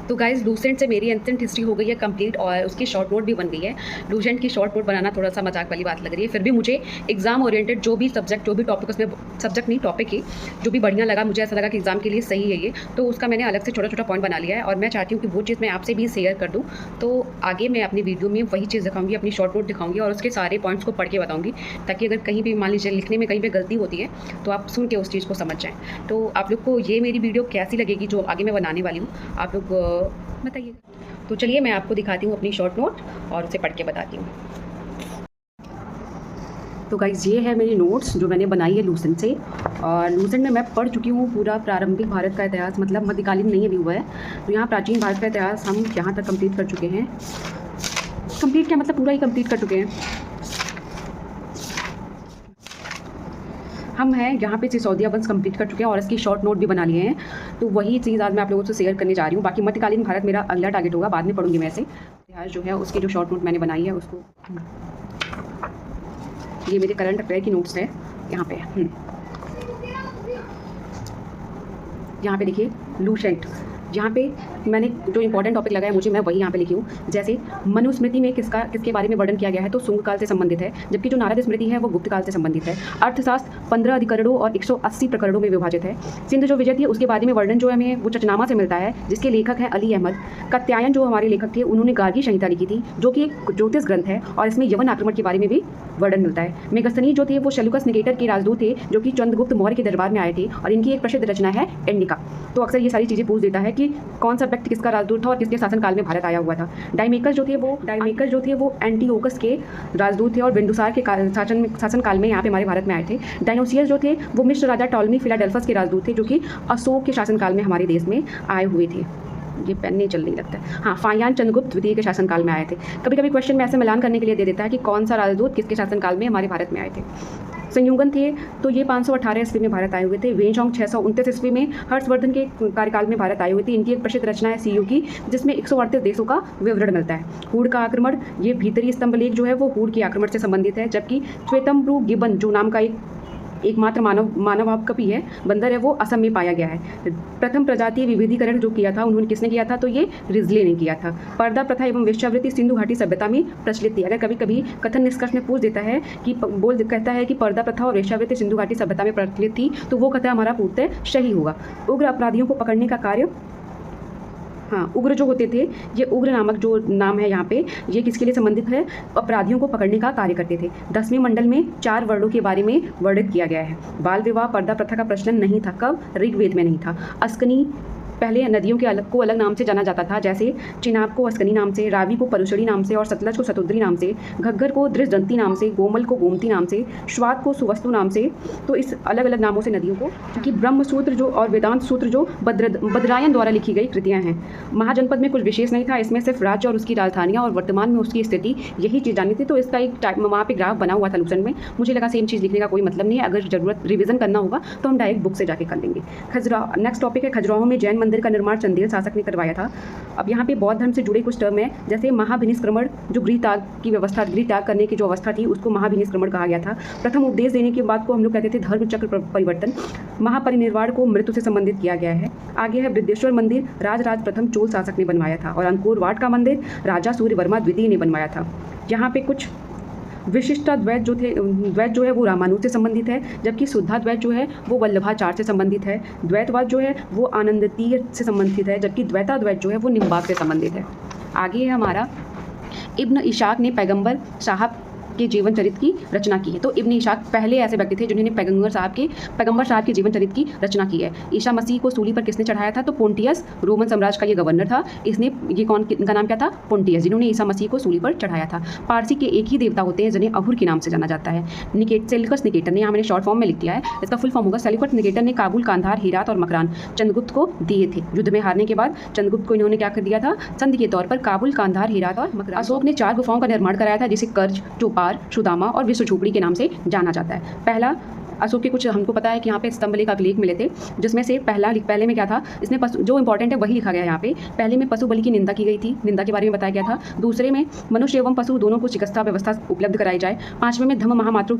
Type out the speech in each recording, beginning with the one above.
तो guys Lucent से मेरी एंसेंट हिस्ट्री हो गई है कंप्लीट और उसकी शॉर्ट नोट भी बन गई है। लूसेंट की शॉर्ट नोट बनाना थोड़ा सा मजाक वाली बात लग रही है, फिर भी मुझे एग्जाम ओरिएंटेड जो भी सब्जेक्ट जो भी टॉपिक उसमें सब्जेक्ट नहीं टॉपिक ही जो भी बढ़िया लगा, मुझे ऐसा लगा कि एग्जाम के लिए सही है ये, तो उसका मैंने अलग से छोटा छोटा पॉइंट बना लिया है और मैं चाहती हूँ कि वो चीज़ मैं आपसे भी शेयर कर दूँ। तो आगे मैं अपनी वीडियो में वही चीज़ दिखाऊंगी, अपनी शॉर्ट नोट दिखाऊंगी और उसके सारे पॉइंट्स को पढ़ के बताऊंगी, ताकि अगर कहीं भी मान लीजिए लिखने में कहीं पर गलती होती है तो आप सुन के उस चीज़ को समझ जाएँ। तो आप लोग को ये मेरी वीडियो कैसी लगेगी जो आगे मैं बनाने वाली हूँ, आप लोग बताइएगा। तो चलिए मैं आपको दिखाती हूँ अपनी शॉर्ट नोट और उसे पढ़ के बताती हूँ। तो गाइज़ ये है मेरी नोट्स जो मैंने बनाई है लूसेंट से, और लूसेंट में मैं पढ़ चुकी हूँ पूरा प्रारंभिक भारत का इतिहास, मतलब मध्यकालीन नहीं अभी हुआ है। तो यहाँ प्राचीन भारत का इतिहास हम यहाँ तक कंप्लीट कर चुके हैं। कंप्लीट क्या मतलब पूरा ही कंप्लीट कर चुके हैं हम हैं यहाँ पे सिसोदिया वंश कंप्लीट कर चुके हैं और इसकी शॉर्ट नोट भी बना लिए हैं। तो वही चीज़ आज मैं आप लोगों से शेयर करने जा रही हूँ। बाकी मध्यकालीन भारत मेरा अगला टारगेट होगा, बाद में पढ़ूंगी मैं ऐसे इतिहास जो है उसकी जो शॉर्ट नोट मैंने बनाई है उसको। ये मेरे करंट अफेयर की नोट्स है यहाँ पे। यहाँ पे देखिए लूसेंट, यहाँ पे मैंने जो इंपॉर्टेंट टॉपिक लगाया मुझे मैं वही यहाँ पे लिखी हूँ। जैसे मनुस्मृति में किसके बारे में वर्णन किया गया है, तो शुंग काल से संबंधित है, जबकि जो नारद स्मृति है वो गुप्त काल से संबंधित है। अर्थशास्त्र 15 अधिकरणों और 180 प्रकरणों में विभाजित है। सिंध जो विजय थी उसके बारे में वर्णन जो हमें वो चचनामा से मिलता है, जिसके लेखक हैं अली अहमद। कात्यायन जो हमारे लेखक थे उन्होंने गार्गी संहिता लिखी थी, जो कि एक ज्योतिष ग्रंथ है और इसमें यवन आक्रमण के बारे में भी वर्णन मिलता है। मेगस्थनीज जो थे वो सेल्यूकस निकेटर के राजदूत थे, जो कि चंद्रगुप्त मौर्य के दरबार में आए थे और इनकी एक प्रसिद्ध रचना है एंडिका। तो अक्सर ये सारी चीज़ें पूछ देता है कि कौन सा व्यक्ति किसका राजदूत था और किसके शासनकाल में भारत आया हुआ था। डायमेकस जो थे वो एंटीओकस के राजदूत थे और बिंदुसार के शासनकाल में यहाँ पे हमारे भारत में आए थे। डायनोसियस जो थे वो मिस्र राजा टॉलमी फिलाडेल्फस के राजदूत थे, जो कि अशोक के शासनकाल में हमारे देश में आए हुए थे। ये पेन नहीं चल नहीं लगता है। हाँ, फायान चंद्रगुप्त द्वितीय के शासनकाल में आए थे। कभी कभी क्वेश्चन में ऐसे मिलान करने के लिए दे देता है कि कौन सा राजदूत किसके शासनकाल में हमारे भारत में आए थे। संयुगन थे तो ये 518 ईस्वी में भारत आए हुए थे। वेंशोंग 629 ईस्वी में हर्षवर्धन के कार्यकाल में भारत आए हुए थे। इनकी एक प्रसिद्ध रचना है सीयू की, जिसमें 138 देशों का विवरण मिलता है। हूड़ का आक्रमण, ये भीतरी स्तंभ लेख जो है वो हूड़ के आक्रमण से संबंधित है, जबकि श्वेतम्ब्रू गिबन जो नाम का एकमात्र मानवापकपी है बंदर है वो असम में पाया गया है। प्रथम प्रजातीय विविधीकरण जो किया था उन्होंने किसने किया था, तो ये रिजले ने किया था। पर्दा प्रथा एवं वेश्यावृत्ति सिंधु घाटी सभ्यता में प्रचलित थी। अगर कभी कभी कथन निष्कर्ष में पूछ देता है कि कहता है कि पर्दा प्रथा और वेश्यावृत्ति सिंधु घाटी सभ्यता में प्रचलित थी, तो वो कथन हमारा पूर्णतः सही होगा। उग्र अपराधियों को पकड़ने का कार्य, हाँ, उग्र जो होते थे, ये उग्र नामक जो नाम है यहाँ पे, ये किसके लिए संबंधित है, अपराधियों को पकड़ने का कार्य करते थे। 10वें मंडल में 4 वर्णों के बारे में वर्णित किया गया है। बाल विवाह पर्दा प्रथा का प्रचलन नहीं था, कब, ऋग्वेद में नहीं था। अस्कनी, पहले नदियों के अलग नाम से जाना जाता था, जैसे चिनाब को अस्कनी नाम से, रावी को परुषणी नाम से और सतलज को शतुद्री नाम से, घग्गर को दृष्टदंती नाम से, गोमल को गोमती नाम से, श्वात को सुवस्तु नाम से। तो इस अलग अलग नामों से नदियों को, क्योंकि ब्रह्म सूत्र जो और वेदांत सूत्र जो बद्रायन द्वारा लिखी गई कृतियाँ हैं। महाजनपद में कुछ विशेष नहीं था, इसमें सिर्फ राज्य और उसकी राजधानियाँ और वर्तमान में उसकी स्थिति, यही चीज़ जाननी थी। तो इसका एक वहाँ पे ग्राफ बना हुआ था लूसेंट में। मुझे लगा सेम चीज़ लिखने का कोई मतलब नहीं है, अगर जरूरत रिविजन करना होगा तो हम डायरेक्ट बुक से जाके कर लेंगे। नेक्स्ट टॉपिक है खजुराहो में जैन मंदिर का निर्माण चंदेल शासक ने करवाया था। अब यहाँ पे बौद्ध धर्म से जुड़े कुछ टर्म है, जैसे महाभिनिष्क्रमण, जो गृह त्याग करने की जो अवस्था थी उसको महाभिनिष्क्रमण कहा गया था। प्रथम उपदेश देने के बाद को हम लोग कहते थे धर्म चक्र परिवर्तन। महापरिनिर्वाण को मृत्यु से संबंधित किया गया है। आगे है वृद्धेश्वर मंदिर, राजराज प्रथम चोल शासक ने बनवाया था। और अंकोर वाट का मंदिर राजा सूर्यवर्मा द्वितीय ने बनवाया था। यहाँ पे कुछ विशिष्टाद्वैत द्वैत जो है वो रामानुज से संबंधित है, जबकि शुद्धाद्वैत जो है वो वल्लभाचार्य से संबंधित है। द्वैतवाद जो है वो आनंदतीय से संबंधित है, जबकि द्वैताद्वैत जो है वो निम्बार्क से संबंधित है। आगे है हमारा इब्न इशाक ने पैगंबर साहब के जीवन चरित्र की रचना की है। तो इब्न इशाक पहले ऐसे व्यक्ति थे जिन्होंने पैगंबर साहब के जीवन चरित्र की रचना की है। ईसा मसीह को सूली पर किसने चढ़ाया था, तो पोंटियस, रोमन साम्राज्य का ये गवर्नर था। इनका नाम क्या था, पोंटियस, जिन्होंने ईसा मसीह को सूली पर चढ़ाया था। पारसी के एक ही देवता होते हैं जिन्हें अहुर के नाम से जाना जाता है। सेल्यूकस निकेटर ने, यहाँ मैंने शॉर्ट फॉर्म में लिख दिया है, इसका फुल फॉर्म होगा सेल्यूकस निकेटर ने काबुल, कांधार, हेरात और मकरान चंद्रगुप्त को दिए थे। युद्ध में हारने के बाद चंद्रगुप्त को इन्होंने क्या कर दिया था, संधि के तौर पर काबुल, कांधार, हेरात और मकरान। अशोक ने 4 गुफाओं का निर्माण कराया था, जिसे कर्ज, चोपार, सुदामा और विश्व झोपड़ी के नाम से जाना जाता है। पहला अशोक के कुछ हमको पता है कि यहाँ पे स्तंभ लेख अभिलेख मिले थे, जिसमें से पहले में क्या था, इसने पशु, जो इंपॉर्टेंट है वही लिखा गया है यहाँ पे। पहले में पशु बलि की निंदा की गई थी, निंदा के बारे में बताया गया था। दूसरे में मनुष्य एवं पशु दोनों को चिकित्सा व्यवस्था उपलब्ध कराई जाए। 5वें में धर्म महामात्रों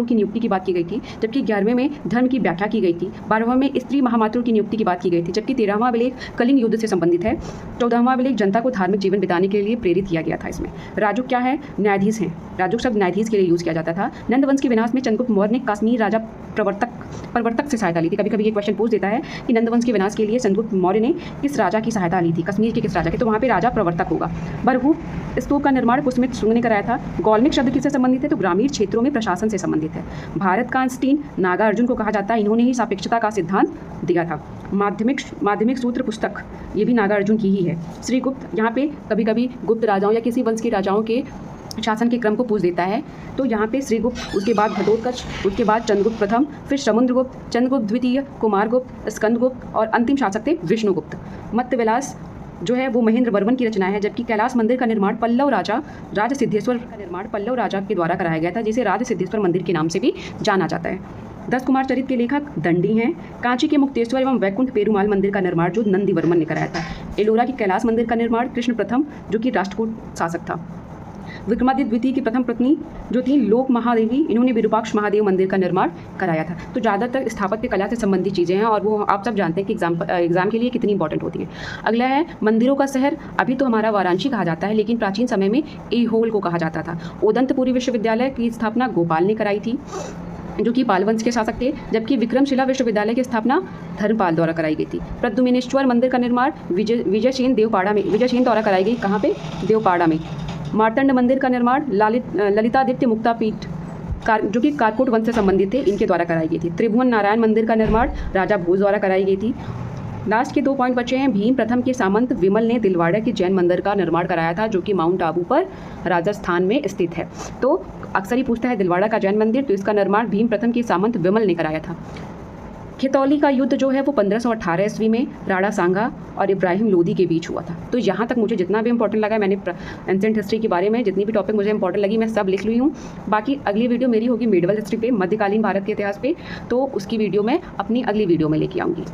की नियुक्ति की बात की गई थी, जबकि 11वें में धर्म की व्याख्या की गई थी। 12वें में स्त्री महामात्रों की नियुक्ति की बात की गई थी, जबकि 13वां अभिलेख कलिंग युद्ध से संबंधित है। 14वां अभिलेख जनता को धार्मिक जीवन बिताने के लिए प्रेरित किया गया था। इसमें राजुक क्या है, न्यायाधीश हैं। राजुक शब्द न्यायाधीश के लिए यूज़ किया जाता था। नंद वंश के विनाश में चंद्रगुप्त मौर्य ने कश्मीर राजा प्रवर्तक से सहायता ली थी। कभी कभी ये क्वेश्चन पूछ देता है कि नंद वंश के विनाश के लिए चंद्रगुप्त मौर्य ने किस राजा की सहायता ली थी, कश्मीर के किस राजा की, तो वहाँ पे राजा प्रवर्तक होगा। भरगूप स्तूप का निर्माण पुष्मित शुंग ने कराया था। गौल्मिक शब्द किससे संबंधित है, तो ग्रामीण क्षेत्रों में प्रशासन से संबंधित है। भारत का आइंस्टीन नागार्जुन को कहा जाता है, इन्होंने ही सापेक्षता का सिद्धांत दिया था। माध्यमिक सूत्र पुस्तक ये भी नागार्जुन की ही है। श्रीगुप्त, यहाँ पे कभी कभी गुप्त राजाओं या किसी वंश के राजाओं के शासन के क्रम को पूछ देता है, तो यहाँ पे श्रीगुप्त, उसके बाद घटोत्कच, उसके बाद चंद्रगुप्त प्रथम, फिर समुद्रगुप्त, चंद्रगुप्त द्वितीय, कुमारगुप्त, स्कंदगुप्त और अंतिम शासक थे विष्णुगुप्त। मत्स्यविलास जो है वो महेंद्र वर्मन की रचना है, जबकि कैलाश मंदिर का निर्माण राज सिद्धेश्वर पल्लव राजा के द्वारा कराया गया था, जिसे राज सिद्धेश्वर मंदिर के नाम से भी जाना जाता है। 10 कुमार चरित्र के लेखक दंडी हैं। कांची के मुक्तेश्वर एवं वैकुंठ पेरुमाल मंदिर का निर्माण जो नंदी वर्मन ने कराया था। एलोरा की कैलाश मंदिर का निर्माण कृष्ण प्रथम, जो कि राष्ट्रकूट शासक था। विक्रमादित्य द्वितीय की प्रथम पत्नी जो थी लोक महादेवी, इन्होंने विरूपाक्ष महादेव मंदिर का निर्माण कराया था। तो ज़्यादातर स्थापत्य कला से संबंधित चीज़ें हैं, और वो आप सब जानते हैं कि एग्जाम के लिए कितनी इंपॉर्टेंट होती हैं। अगला है मंदिरों का शहर। अभी तो हमारा वाराणसी कहा जाता है, लेकिन प्राचीन समय में एहोल को कहा जाता था। उदंतपुरी विश्वविद्यालय की स्थापना गोपाल ने कराई थी, जो कि पाल वंश के शासक थे, जबकि विक्रमशिला विश्वविद्यालय की स्थापना धर्मपाल द्वारा कराई गई थी। प्रद्युम्नेश्वर मंदिर का निर्माण विजयसेन द्वारा कराई गई। कहाँ पे, देवपाड़ा में। मार्तंड मंदिर का निर्माण ललितादित्य मुक्तापीठ जो कि कारकोट वंश से संबंधित थे, इनके द्वारा कराई गई थी। त्रिभुवन नारायण मंदिर का निर्माण राजा भोज द्वारा कराई गई थी। लास्ट के 2 पॉइंट बचे हैं। भीम प्रथम के सामंत विमल ने दिलवाड़ा के जैन मंदिर का निर्माण कराया था, जो कि माउंट आबू पर राजस्थान में स्थित है। तो अक्सर ही पूछता है दिलवाड़ा का जैन मंदिर, तो इसका निर्माण भीम प्रथम के सामंत विमल ने कराया था। खितौली का युद्ध जो है वो 1518 ईस्वी में राणा सांगा और इब्राहिम लोदी के बीच हुआ था। तो यहाँ तक मुझे जितना भी इंपॉर्टेंट लगा, मैंने एंसेंट हिस्ट्री के बारे में जितनी भी टॉपिक मुझे इंपॉर्टेंट लगी मैं सब लिख ली हूँ। बाकी अगली वीडियो मेरी होगी मेडिवल हिस्ट्री पे, मध्यकालीन भारत के इतिहास पे, तो उसकी वीडियो मैं अपनी अगली वीडियो में लेके आऊँगी।